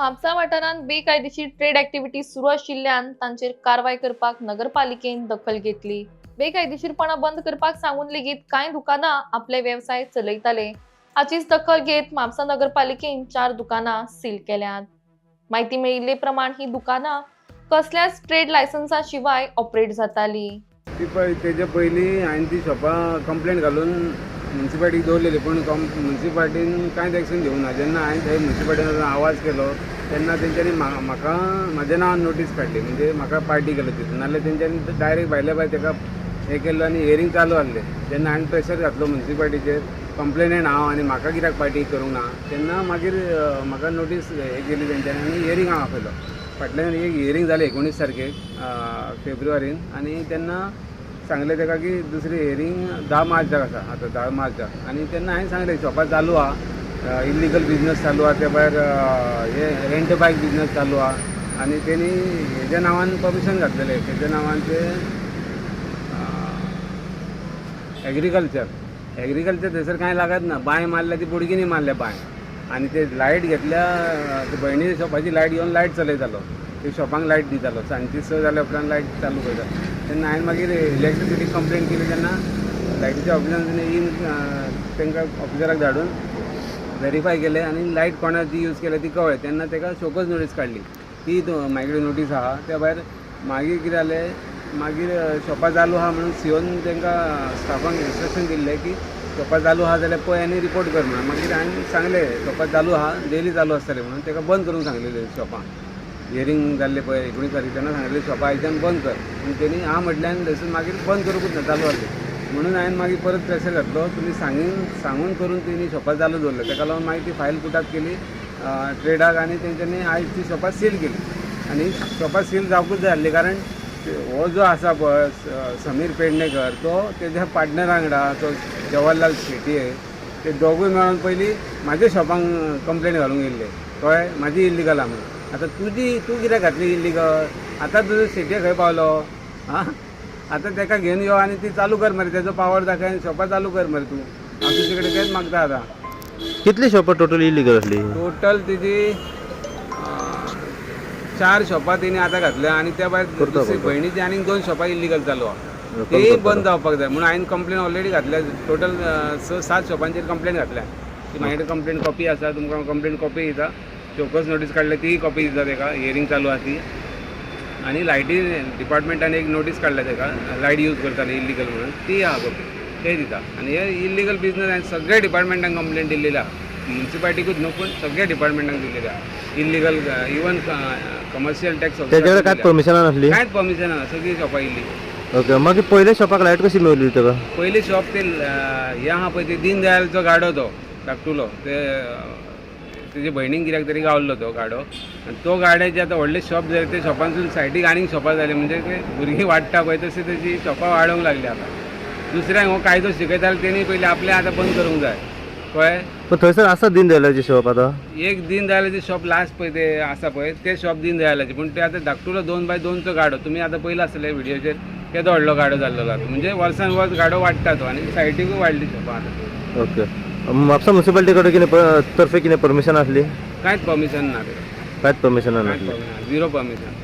म्हापसा वाठारांत बेकायदेशीर trade activity सुरू आशिल्ल्यान तांचेर कारवाय करपाक नगरपालिकेन दखल घेतली। बेकायदेशीरपणा बंद करपाक सांगून लेगीत कांय दुकानां आपले वेवसाय चलयताले। हाचीच दखल घेत म्हापसा नगरपालिकेन 4 दुकानां सील केल्यात। माहिती मेळिल्ले प्रमाण ही दुकानां कसल्याच ट्रेड लायसन्सा शिवाय ऑपरेट जाताली। तेजे पयलीं हांवें ती शॉपां कंप्लेंट घालून म्युन्सिपाल्टीक दवरलेली, पूण म्युन्सिपाल्टीन कांयच एक्शन घेवना। जेन्ना हांवें थंय म्युन्सिपाल्टीन आवाज केलो तेन्ना तेंच्यांनी म्हाका म्हाज्या नांवान नोटीस काडली, म्हणजे म्हाका पार्टी केलो तितून। नाजाल्यार तेंच्यांनी डायरेक्ट भायल्या भायर ताका हें केल्लो आनी हियरींग चालू आहलें। जेन्ना हांवें प्रेशर घातलो म्युन्सिपाल्टीचेर कंप्लेनेंट हांव आनी म्हाका कित्याक पार्टी करूंक ना, तेन्ना मागीर म्हाका नोटीस हें केली तेंच्यांनी आनी हियरींग हांव आपयलो। फाटल्यान एक हियरींग जाली 19 तारखेक फेब्रुवारीन, आनी तेन्ना सांगलें ताका की दुसरी हियरींग 10 मार्चाक आसा, आतां 10 मार्चाक। आनी तेन्ना हांवें सांगलें शॉपां चालू आहा, इल्लिगल बिजनस चालू आहा, त्या भायर हे रेंट बायक बिजनस चालू आहा, आनी तेणी हेज्या नांवान परमिशन घातलेलें, तेज्या नांवान ते एग्रीकल्चर थंयसर कांय लागत ना। बांय मारल्या ती बुडगिनी मारल्या बांय, आनी ते लायट घेतल्या भयणी शॉपाची लायट घेवन लायट चलयतालो, ते शॉपांक लायट दितालो। सांजची 6 जाल्या उपरांत लायट चालू करता। तेन्ना हांवें मागीर इलेक्ट्रिसिटीक कंप्लेंट केली, तेन्ना लायटीच्या ऑफिसान इन तांकां ऑफिसराक धाडून व्हेरीफाय केलें आनी लायट कोणाची यूज केल्या ती कळ्ळें। तेन्ना ताका शोकस नोटीस काडली, ती म्हाजे नोटीस आहा। त्या भायर मागीर कितें जालें, मागीर शॉपां चालू आहा म्हणून सीओन तांकां स्टाफांक इन्स्ट्रक्शन दिल्लें की शॉपां चालू आहा जाल्यार पळय आनी रिपोर्ट कर म्हणून। मागीर हांवें सांगलें शॉपां चालू आहा, डेली चालू आसतलें म्हणून, ताका बंद करूंक सांगलेलें शॉपां। हियरींग जाल्लें पळय 19 तारखेक, तेन्ना सांगलें शॉपां आयच्यान बंद कर, पूण तेणी हांव म्हटल्यान थंयसून मागीर बंद करूंकूच ना, चालू आसलें। म्हणून हांवें मागीर परत प्रेशर घातलो, तुमी सांगून करून तेणी शॉपां चालू दवरल्यो। ताका लागून मागीर ती फायल पुटात केली ट्रेडाक, आनी तेंच्यांनी आयज ती शॉपां सील केली। आनी शॉपां सील जावपूच जाय आसली, कारण हो जो आसा पळय समीर पेडणेकर, तो तेज्या पार्टनरा वांगडा, तो जवाहरलाल शेटये, ते दोगूय मेळोन पयलीं म्हाज्या शॉपांक कंप्लेंट घालूंक येयल्ले, कळ्ळें, म्हाजी इल्लिगल आहा म्हणून। आतां तूं कित्याक घातली इल्लिगल? आतां तुजो शेटये खंय पावलो? आं, आतां ताका घेवन यो आनी ती चालू कर मरे, तेजो पावर दाखय आनी शॉपां चालू कर मरे तूं। हांव तुजे कडेन तेंच मागता आतां। कितली शॉपां टोटल इल्लीगल आसली? टोटल तेजी 4 शॉपां तेणी आतां घातल्या, आनी त्या भायर दुसरी भयणीची आनी 2 शॉपां इल्लिगल चालू आहा, ती बंद जावपाक जाय म्हणून हांवें कंप्लेन ऑलरेडी घातल्या। टोटल 6-7 शॉपांचेर कंप्लेन घातल्या। ती म्हाजे कडेन कंप्लेन कॉपी आसा, तुमकां कंप्लेन कॉपी दिता, चौकस नोटीस काडल्या ती कॉपी दिता ताका, हियरींग चालू आहा ती। आनी लायटी डिपार्टमेंटान एक नोटीस काडल्या ताका, लायट यूज करताले इल्लिगल म्हणून, ती आहा कॉपी, ते दिता। आनी हे इल्लिगल बिजनस हांवें सगळ्या डिपार्टमेंटांक कंप्लेन दिल्लेली आहा, म्युन्सिपाल्टीकूच न्हू पूण सगळ्या डिपार्टमेंटांक दिल्लेली आहा। इल्लिगल इवन कमर्शियल टॅक्स त्याच्याकडे कांयच परमिशना नासली? कांयच परमिशन ना, सगळी शॉपां इल्लिगल। ओके, मागीर पयले शॉपाक लायट कशी मेळ्ळी ताका? पयलीं शॉप ते हे आहा पळय, ते दीनदयालचो गाडो तो धाकटुलो, ते तेजे भयणीक कित्याक तरी गावल्लो तो गाडो, आनी तो गाड्याचे आतां व्हडले शॉप जाले, ते शॉपांसून सायडीक आनीक शॉपां जाले, म्हणजे ते भुरगीं वाडटा पळय तशी तेजी शॉपां वाडोवंक लागली आतां। दुसऱ्यांक हो कायदो शिकयताले तेणी पयलीं आपले आतां बंद करूंक जाय, कळ्ळें। पण थंयसर आसा दीनदयालाची शॉप आतां? एक दीनदयालाची शॉप लास्ट पळय ते आसा पळय, ते शॉप दीनदयालाची, पूण ते आतां धाकटुलो 2x2चो गाडो, तुमी आतां पयलो आसतले व्हिडियोचेर, केदो व्हडलो गाडो जाल्लो आतां, म्हणजे वर्सान वर्स गाडो वाडटा तो, आनी सायडीकूय वाडली शॉपां आतां। ओके, म्हापसा म्युन्सिपाल्टी कडेन कितें तर्फे कितें परमिशन आसली? कांयच परमिशन ना, कांयच परमिशना नासली? 0 परमिशन।